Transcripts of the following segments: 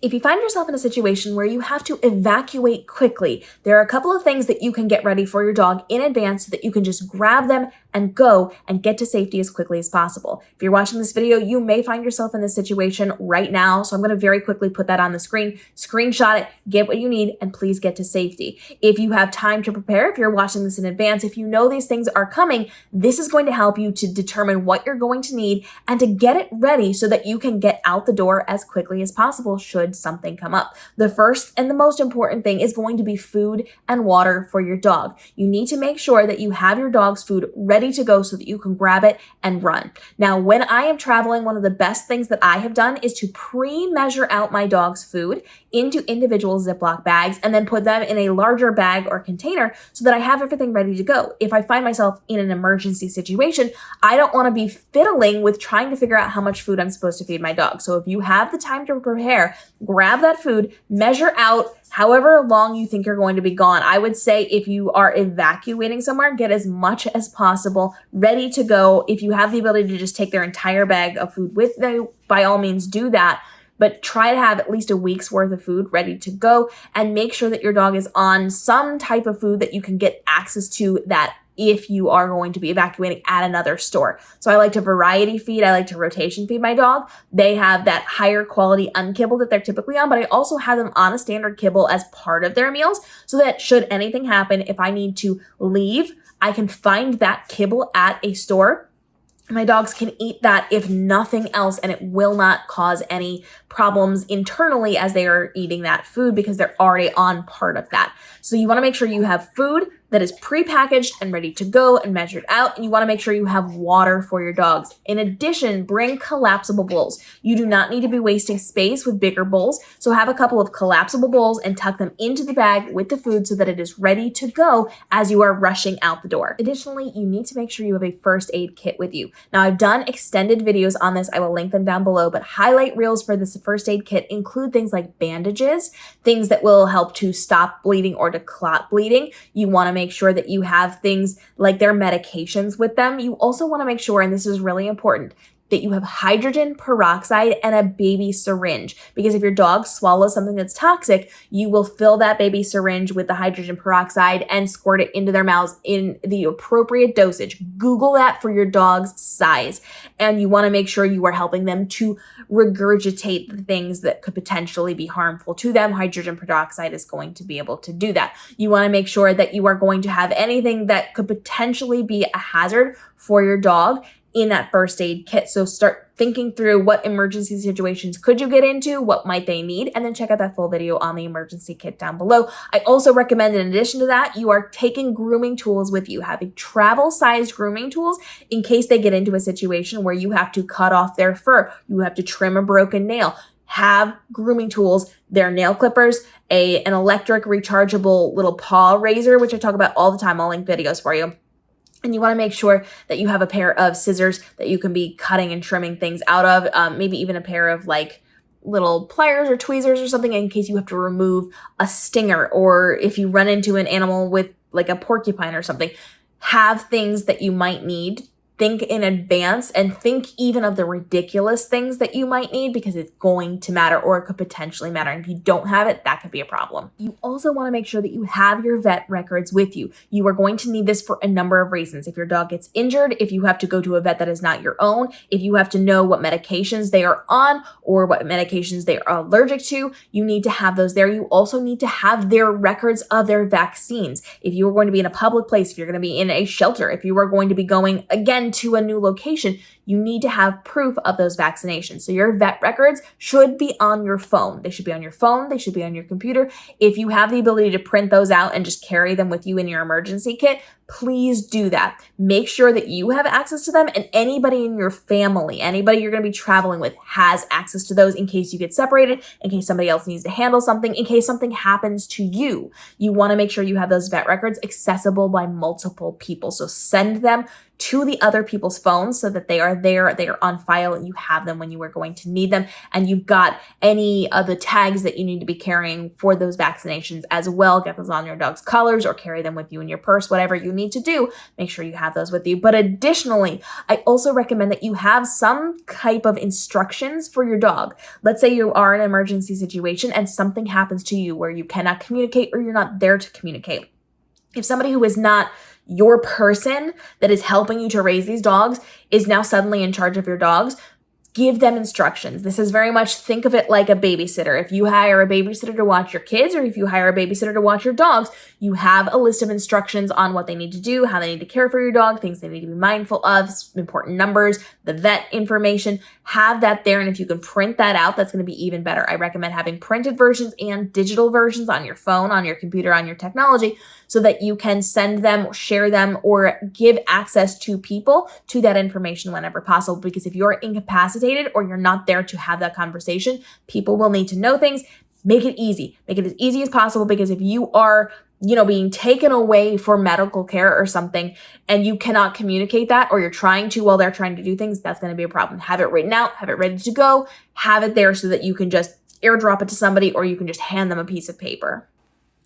If you find yourself in a situation where you have to evacuate quickly, there are a couple of things that you can get ready for your dog in advance so that you can just grab them and go and get to safety as quickly as possible. If you're watching this video, you may find yourself in this situation right now, so I'm going to very quickly put that on the screen, screenshot it, get what you need, and please get to safety. If you have time to prepare, if you're watching this in advance, if you know these things are coming, this is going to help you to determine what you're going to need and to get it ready so that you can get out the door as quickly as possible should something come up. The first and the most important thing is going to be food and water for your dog. You need to make sure that you have your dog's food ready to go so that you can grab it and run. Now, when I am traveling, one of the best things that I have done is to pre-measure out my dog's food into individual Ziploc bags and then put them in a larger bag or container so that I have everything ready to go. If I find myself in an emergency situation, I don't want to be fiddling with trying to figure out how much food I'm supposed to feed my dog. So if you have the time to prepare, grab that food, measure out however long you think you're going to be gone. I would say if you are evacuating somewhere, get as much as possible ready to go. If you have the ability to just take their entire bag of food with you, by all means do that. But try to have at least a week's worth of food ready to go and make sure that your dog is on some type of food that you can get access to that if you are going to be evacuating at another store. So I like to variety feed. I like to rotation feed my dog. They have that higher quality unkibble that they're typically on, but I also have them on a standard kibble as part of their meals so that should anything happen, if I need to leave, I can find that kibble at a store. My dogs can eat that if nothing else, and it will not cause any problems internally as they are eating that food because they're already on part of that. So you want to make sure you have food that is prepackaged and ready to go and measured out, and you want to make sure you have water for your dogs. In addition, bring collapsible bowls. You do not need to be wasting space with bigger bowls, so have a couple of collapsible bowls and tuck them into the bag with the food so that it is ready to go as you are rushing out the door. Additionally, you need to make sure you have a first aid kit with you. Now, I've done extended videos on this. I will link them down below, but highlight reels for this first aid kit include things like bandages, things that will help to stop bleeding or to clot bleeding. You want to make sure that you have things like their medications with them. You also want to make sure, and this is really important, that you have hydrogen peroxide and a baby syringe. Because if your dog swallows something that's toxic, you will fill that baby syringe with the hydrogen peroxide and squirt it into their mouths in the appropriate dosage. Google that for your dog's size. And you want to make sure you are helping them to regurgitate the things that could potentially be harmful to them. Hydrogen peroxide is going to be able to do that. You want to make sure that you are going to have anything that could potentially be a hazard for your dog in that first aid kit. So start thinking through what emergency situations could you get into, what might they need, and then check out that full video on the emergency kit down below. I also recommend, in addition to that, you are taking grooming tools with you, having travel-sized grooming tools in case they get into a situation where you have to cut off their fur, you have to trim a broken nail. Have grooming tools, their nail clippers, an electric rechargeable little paw razor, which I talk about all the time. I'll link videos for you. And you want to make sure that you have a pair of scissors that you can be cutting and trimming things out of, maybe even a pair of like little pliers or tweezers or something in case you have to remove a stinger, or if you run into an animal with like a porcupine or something. Have things that you might need. Think in advance and think even of the ridiculous things that you might need because it's going to matter, or it could potentially matter. And if you don't have it, that could be a problem. You also want to make sure that you have your vet records with you. You are going to need this for a number of reasons. If your dog gets injured, if you have to go to a vet that is not your own, if you have to know what medications they are on or what medications they are allergic to, you need to have those there. You also need to have their records of their vaccines. If you are going to be in a public place, if you're going to be in a shelter, if you are going to be going again to a new location, you need to have proof of those vaccinations. So your vet records should be on your phone. They should be on your phone. They should be on your computer. If you have the ability to print those out and just carry them with you in your emergency kit, please do that. Make sure that you have access to them, and anybody in your family, anybody you're going to be traveling with has access to those in case you get separated, in case somebody else needs to handle something, in case something happens to you. You want to make sure you have those vet records accessible by multiple people. So send them to the other people's phones so that they are there, they are on file, you have them when you are going to need them, and you've got any of the tags that you need to be carrying for those vaccinations as well. Get those on your dog's collars or carry them with you in your purse, whatever you need to do, make sure you have those with you. But additionally, I also recommend that you have some type of instructions for your dog. Let's say you are in an emergency situation and something happens to you where you cannot communicate or you're not there to communicate. If somebody who is not your person that is helping you to raise these dogs is now suddenly in charge of your dogs, give them instructions. This is very much, think of it like a babysitter. If you hire a babysitter to watch your kids or if you hire a babysitter to watch your dogs, you have a list of instructions on what they need to do, how they need to care for your dog, things they need to be mindful of, important numbers, the vet information. Have that there. And if you can print that out, that's going to be even better. I recommend having printed versions and digital versions on your phone, on your computer, on your technology, so that you can send them, share them, or give access to people to that information whenever possible. Because if you're incapacitated or you're not there to have that conversation, people will need to know things. Make it easy. Make it as easy as possible, because if you are being taken away for medical care or something and you cannot communicate that, or you're trying to while they're trying to do things, that's going to be a problem. Have it written out, have it ready to go, have it there so that you can just airdrop it to somebody or you can just hand them a piece of paper.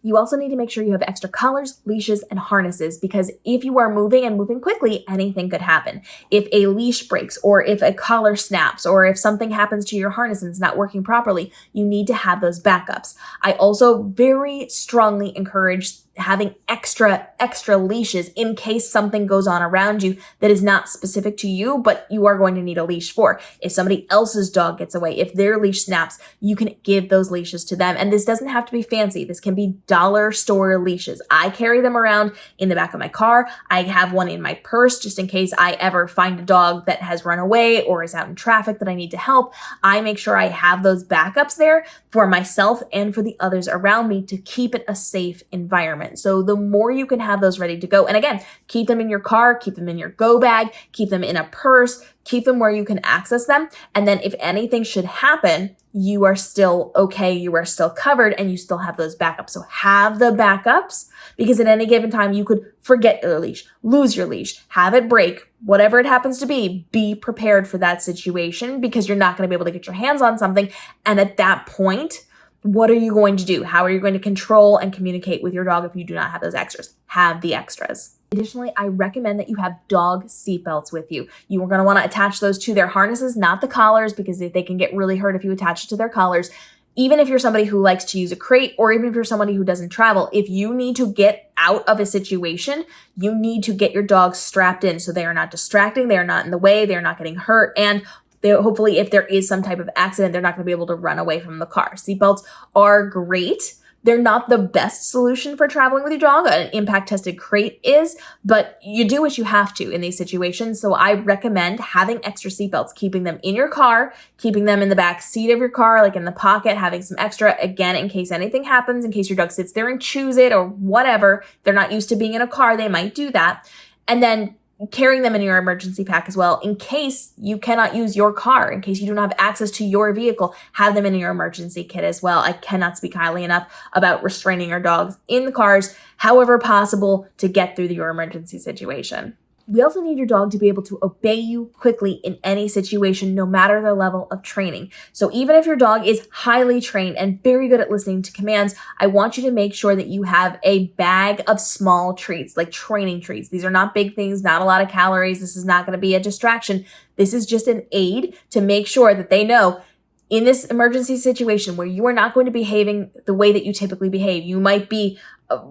You also need to make sure you have extra collars, leashes, and harnesses, because if you are moving and moving quickly, anything could happen. If a leash breaks, or if a collar snaps, or if something happens to your harness and it's not working properly, you need to have those backups. I also very strongly encourage having extra leashes in case something goes on around you that is not specific to you, but you are going to need a leash for. If somebody else's dog gets away, if their leash snaps, you can give those leashes to them. And this doesn't have to be fancy. This can be dollar store leashes. I carry them around in the back of my car. I have one in my purse just in case I ever find a dog that has run away or is out in traffic that I need to help. I make sure I have those backups there for myself and for the others around me to keep it a safe environment. So the more you can have those ready to go, and again, keep them in your car, keep them in your go bag, keep them in a purse, keep them where you can access them. And then if anything should happen, you are still okay, you are still covered, and you still have those backups. So have the backups, because at any given time you could forget your leash, lose your leash, have it break, whatever it happens to be prepared for that situation, because you're not going to be able to get your hands on something. And at that point, what are you going to do? How are you going to control and communicate with your dog if you do not have those extras? Have the extras. Additionally, I recommend that you have dog seatbelts with you. You are going to want to attach those to their harnesses, not the collars, because they can get really hurt if you attach it to their collars. Even if you're somebody who likes to use a crate, or even if you're somebody who doesn't travel, if you need to get out of a situation, you need to get your dog strapped in so they are not distracting, they are not in the way, they are not getting hurt, and hopefully, if there is some type of accident, they're not going to be able to run away from the car. Seatbelts are great. They're not the best solution for traveling with your dog. An impact-tested crate is, but you do what you have to in these situations. So I recommend having extra seatbelts, keeping them in your car, keeping them in the back seat of your car, like in the pocket, having some extra, again, in case anything happens, in case your dog sits there and chews it or whatever. If they're not used to being in a car, they might do that. And then carrying them in your emergency pack as well, in case you cannot use your car, in case you don't have access to your vehicle, have them in your emergency kit as well. I cannot speak highly enough about restraining your dogs in the cars, however possible, to get through your emergency situation. We also need your dog to be able to obey you quickly in any situation, no matter the level of training. So even if your dog is highly trained and very good at listening to commands, I want you to make sure that you have a bag of small treats, like training treats. These are not big things, not a lot of calories. This is not going to be a distraction. This is just an aid to make sure that they know in this emergency situation where you are not going to be behaving the way that you typically behave. You might be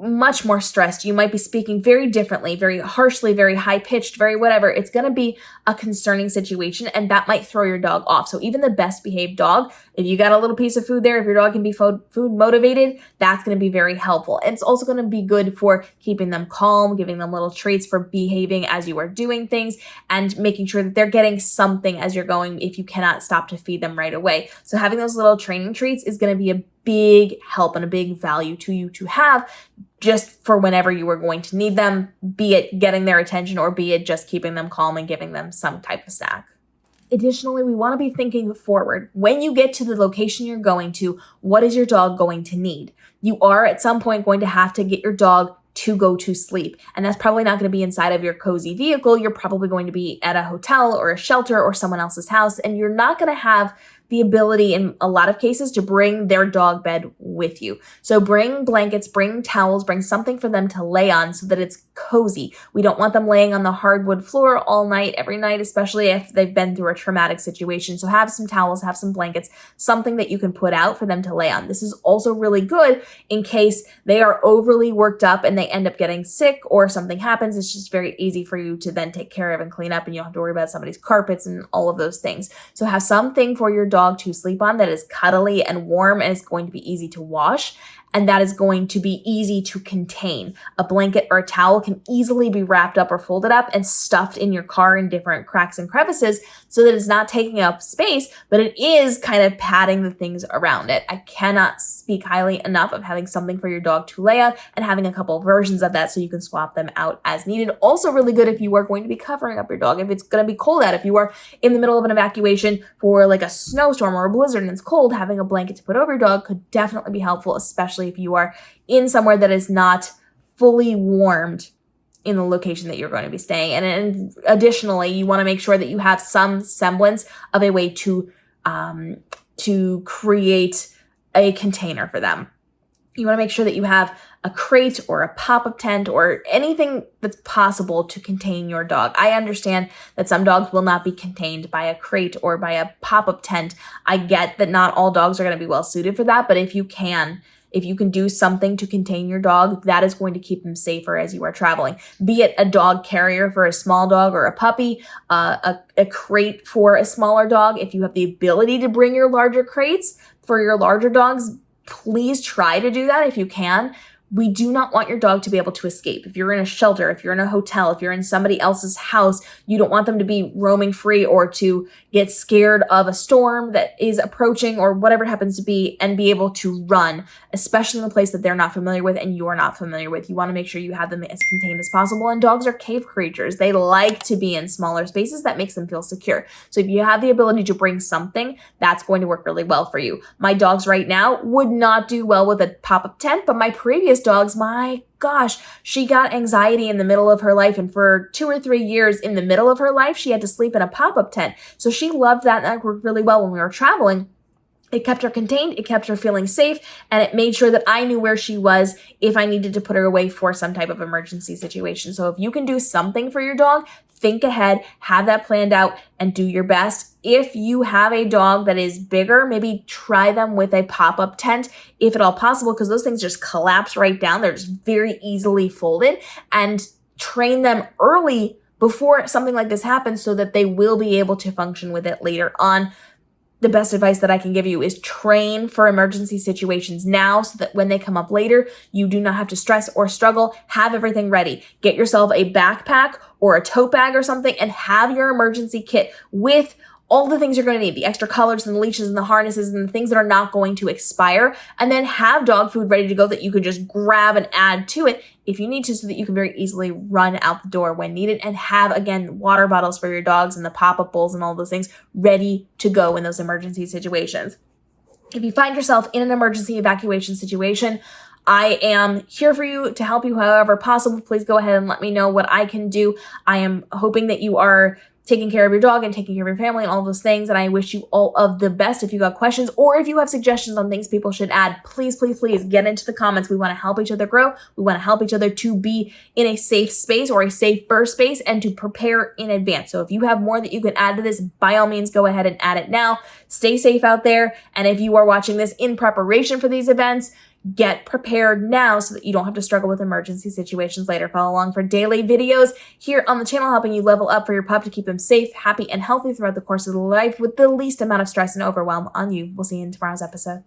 much more stressed. You might be speaking very differently, very harshly, very high-pitched, very whatever. It's going to be a concerning situation, and that might throw your dog off. So even the best behaved dog, if you got a little piece of food there, if your dog can be food motivated, that's going to be very helpful. And it's also going to be good for keeping them calm, giving them little treats for behaving as you are doing things, and making sure that they're getting something as you're going if you cannot stop to feed them right away. So having those little training treats is going to be a big help and a big value to you to have, just for whenever you are going to need them, be it getting their attention or be it just keeping them calm and giving them some type of snack. Additionally, we want to be thinking forward. When you get to the location you're going to, what is your dog going to need? You are at some point going to have to get your dog to go to sleep. And that's probably not going to be inside of your cozy vehicle. You're probably going to be at a hotel or a shelter or someone else's house, and you're not going to have the ability in a lot of cases to bring their dog bed with you. So bring blankets, bring towels, bring something for them to lay on so that it's cozy. We don't want them laying on the hardwood floor all night, every night, especially if they've been through a traumatic situation. So have some towels, have some blankets, something that you can put out for them to lay on. This is also really good in case they are overly worked up and they end up getting sick or something happens. It's just very easy for you to then take care of and clean up, and you don't have to worry about somebody's carpets and all of those things. So have something for your dog to sleep on that is cuddly and warm and is going to be easy to wash, and that is going to be easy to contain. A blanket or a towel can easily be wrapped up or folded up and stuffed in your car in different cracks and crevices so that it's not taking up space, but it is kind of padding the things around it. I cannot speak highly enough of having something for your dog to lay on and having a couple of versions of that so you can swap them out as needed. Also really good if you are going to be covering up your dog, if it's going to be cold out, if you are in the middle of an evacuation for like a snowstorm or a blizzard and it's cold, having a blanket to put over your dog could definitely be helpful, especially if you are in somewhere that is not fully warmed in the location that you're going to be staying. And additionally, you want to make sure that you have some semblance of a way to create a container for them. You want to make sure that you have a crate or a pop-up tent or anything that's possible to contain your dog. I understand that some dogs will not be contained by a crate or by a pop-up tent. I get that not all dogs are going to be well suited for that, but if you can do something to contain your dog, that is going to keep them safer as you are traveling. Be it a dog carrier for a small dog or a puppy, a crate for a smaller dog. If you have the ability to bring your larger crates for your larger dogs, please try to do that if you can. We do not want your dog to be able to escape. If you're in a shelter, if you're in a hotel, if you're in somebody else's house, you don't want them to be roaming free or to get scared of a storm that is approaching or whatever it happens to be and be able to run, especially in a place that they're not familiar with and you're not familiar with. You want to make sure you have them as contained as possible. And dogs are cave creatures. They like to be in smaller spaces. That makes them feel secure. So if you have the ability to bring something, that's going to work really well for you. My dogs right now would not do well with a pop-up tent, but my previous dogs, my gosh, she got anxiety in the middle of her life. And for 2 or 3 years in the middle of her life, she had to sleep in a pop-up tent. So she loved that. And that worked really well when we were traveling. It kept her contained, it kept her feeling safe, and it made sure that I knew where she was if I needed to put her away for some type of emergency situation. So if you can do something for your dog, think ahead, have that planned out, and do your best. If you have a dog that is bigger, maybe try them with a pop-up tent, if at all possible, because those things just collapse right down. They're just very easily folded, and train them early before something like this happens so that they will be able to function with it later on. The best advice that I can give you is train for emergency situations now so that when they come up later, you do not have to stress or struggle. Have everything ready. Get yourself a backpack or a tote bag or something and have your emergency kit with all the things you're going to need, the extra collars and the leashes and the harnesses and the things that are not going to expire, and then have dog food ready to go that you can just grab and add to it if you need to so that you can very easily run out the door when needed, and have, again, water bottles for your dogs and the pop-up bowls and all those things ready to go in those emergency situations. If you find yourself in an emergency evacuation situation, I am here for you to help you however possible. Please go ahead and let me know what I can do. I am hoping that you are taking care of your dog and taking care of your family and all those things. And I wish you all of the best. If you got questions or if you have suggestions on things people should add, please, please, please get into the comments. We want to help each other grow. We want to help each other to be in a safe space or a safer space and to prepare in advance. So if you have more that you can add to this, by all means, go ahead and add it now. Stay safe out there. And if you are watching this in preparation for these events, get prepared now so that you don't have to struggle with emergency situations later. Follow along for daily videos here on the channel, helping you level up for your pup to keep him safe, happy, and healthy throughout the course of life with the least amount of stress and overwhelm on you. We'll see you in tomorrow's episode.